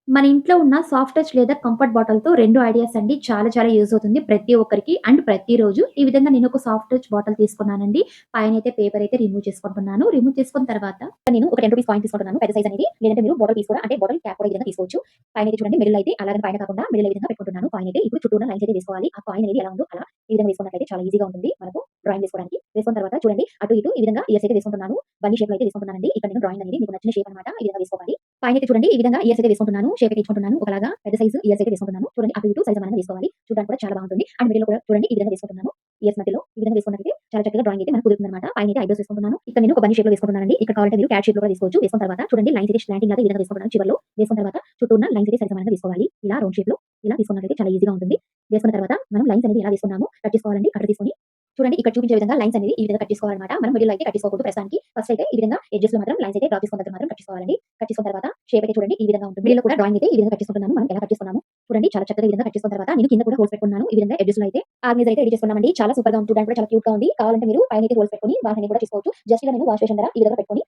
మన ఇంట్లో ఉన్న సాఫ్ట్ టచ్ లేదా కంఫర్ట్ బాటిల్‌తో 2 ఐడియాస్ అండి. చాలా చాలా యూజ్ అవుతుంది ప్రతి ఒక్కరికి అండ్ ప్రతిరోజు. ఈ విధంగా నేను ఒక సాఫ్ట్ టచ్ బాటిల్ తీసుకున్నానండి. పైనైతే పేపర్ అయితే రిమూవ్ చేసుకుంటున్నాను. రిమూవ్ చేసుకున్న తర్వాత నేను ఒక రూ. 10 కాయిన్ తీసుకుంటున్నాను. పెద్ద సైజ్ అనేది. లేదంటే మీరు బాటిల్ తీసుకోవడం అంటే బాటిల్ క్యాప్ కూడా ఈ విధంగా తీసుకోవచ్చు. పైనైతే చూడండి మిడిల్ అయితే అలాగని పైన కాకుండా మిడిల్ ఈ విధంగా పెట్టుకుంటున్నాను. కాయిన్ అయితే ఇప్పుడు చుట్టూరా లైన్స్ అయితే వేసుకోవాలి. ఆ కాయిన్ అనేది ఎలా ఉందో అలా ఈ విధంగా వేసుకున్నట్లయితే చాలా ఈజీగా ఉంటుంది మనకు డ్రాయింగ్ వేసుకోవడానికి. వేసుకున్న తర్వాత చూడండి అటు ఇటు ఈ విధంగా ఇయర్స్ అయితే వేసుకుంటున్నాను. బన్నీ షేప్‌లో అయితే వేసుకుంటున్నానండి. ఇక్కడ నేను డ్రాయింగ్ అనేది మీకు నచ్చిన షేప్ అన్నమాట. ఈ విధంగా వేసుకోవాలి. పైనైతే చూడండి ఈ విధంగా ఇయర్స్ అయితే వేసుకుంటున్నాను. షేప్ అయితే ఇచ్చుకుంటున్నాను. ఒకలాగా పెద్ద సైజ్ ఇయర్స్ అయితే వేసుకుంటున్నాను. చూడండి అటు ఇటు సైజ్ సమానంగా వేసుకోవాలి. చూడడానికి కూడా చాలా బాగుంటుంది. అండ్ మిడిల్‌లో కూడా చూడండి ఈ విధంగా వేసుకుంటున్నాను. ఇయర్స్ మధ్యలో ఈ విధంగా వేసుకున్నట్లయితే చాలా చక్కగా డ్రాయింగ్ అయితే మనకు కుదురుతుందన్నమాట. పైనైతే ఐబ్రోస్ వేసుకుంటున్నాను. ఇక్కడ నేను ఒక బన్నీ షేప్‌లో వేసుకుంటున్నానండి. ఇక్కడ కావాలంటే మీరు క్యాట్ షేప్‌లో కూడా వేసుకోవచ్చు. వేసుకున్న తర్వాత చూడండి లైన్స్ అయితే స్లాంటింగ్ లాగా ఈ విధంగా వేసుకుంటున్నాను చివర్లో. వేసుకున్న తర్వాత చుట్టూ ఉన్న లైన్స్ అయితే సరి సమానంగా వేసుకోవాలి. ఇలా రౌండ్ షేప్‌లో ఇలా తీసుకున్నట్లయితే చాలా ఈజీగా ఉంటుంది. వేసుకున్న తర్వాత మనం లైన్స్ అనేది ఎలా వేసుకున్నామో కట్ చేసుకోవాలండి. కట్టర్ తీసుకొని చూడండి ఇక్కడ చూపించే విధంగా లైన్స్ అనేది ఈ విధంగా కట్ చేసుకోవాలన్నమాట. మనం మిడిల్‌లో అయితే కట్ చేసుకోకూడదు ప్రస్తుతానికి. ఫస్ట్ అయితే ఈ విధంగా ఎడ్జెస్‌లో మాత్రం లైన్స్ అయితే డ్రా చేసుకున్న దగ్గర మాత్రం కట్ చేసుకోవాలండి. కట్ చేసుకున్న తర్వాత షేప్ అయితే చూడండి ఈ విధంగా ఉంటుంది. మిడిల్‌లో కూడా డ్రాయింగ్ అయితే ఈ విధంగా కట్ చేసుకుంటున్నాము. మనం ఎలా కట్ చేసుకున్నామో చూడండి చాలా చక్కగా ఈ విధంగా కట్ చేసుకున్న తర్వాత నేను కింద కూడా హోల్స్ పెట్టుకున్నాను. ఈ విధంగా ఎడ్జెస్‌లో అయితే ఆర్గనైజర్ అయితే రెడీ చేసుకున్నామండి. చాలా సూపర్‌గా ఉంది. చూడడానికి కూడా చాలా క్యూట్‌గా ఉంది. కావాలంటే మీరు పైన అయితే హోల్స్ పెట్టుకొని వాటిని కూడా చేసుకోవచ్చు. జస్ట్ ఇలా నేను వాష్ బేసిన్ దగ్గర ఈ విధంగా పెట్టుకొని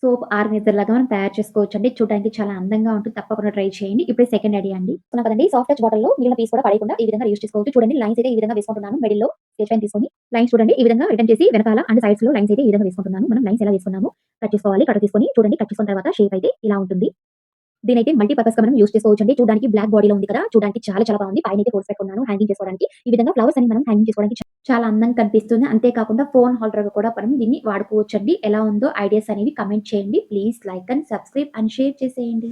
సోప్ ఆర్గనైజర్ లాగా మనం తయారు చేసుకోవచ్చండి. చూడడానికి చాలా అందంగా ఉంటుంది. తప్పకుండా ట్రై చేయండి. ఇప్పుడు సెకండ్ ఐడియా అండి. అనుకున్నాం కదండీ సాఫ్ట్ టచ్ బాటిల్‌లో మిగిలిన పీస్ కూడా పడేయకుండా ఈ విధంగా యూజ్ చేసుకోవచ్చు. చూడండి లైన్స్ అయితే ఈ విధంగా వేసుకుంటున్నాను. మిడిల్‌లో స్కెచ్ పెన్ తీసుకొని లైన్స్ చూడండి ఈ విధంగా రిటర్న్ చేసి వెనకాల అండ్ సైడ్స్‌లో లైన్స్ అయితే ఈ విధంగా వేసుకుంటున్నాను. మనం లైన్స్ ఎలా వేసుకున్నామో కట్ చేసుకోవాలి. కట్టర్ తీసుకొని చూడండి కట్ చేసుకున్న తర్వాత షేప్ అయితే ఇలా ఉంటుంది. దీనైతే మల్టీ పర్పస్‌గా మనం యూజ్ చేసుకోవచ్చండి. చూడడానికి బ్లాక్ బాడీలో ఉంది కదా! చూడడానికి చాలా చాలా బాగుంది. పైనైతే హోల్స్ పెట్టుకున్నాను హ్యాంగింగ్ చేసుకోవడానికి. ఈ విధంగా ఫ్లవర్స్ అని మనం హ్యాంగింగ్ చేసుకోవడానికి చాలా అందంగా కనిపిస్తుంది. అంతే కాకుండా ఫోన్ హోల్డర్‌గా కూడా మనం దీన్ని వాడుకోవచ్చండి. ఎలా ఉందో ఐడియాస్ అనేవి కామెంట్ చేయండి. Please like and subscribe and share చేసేయండి.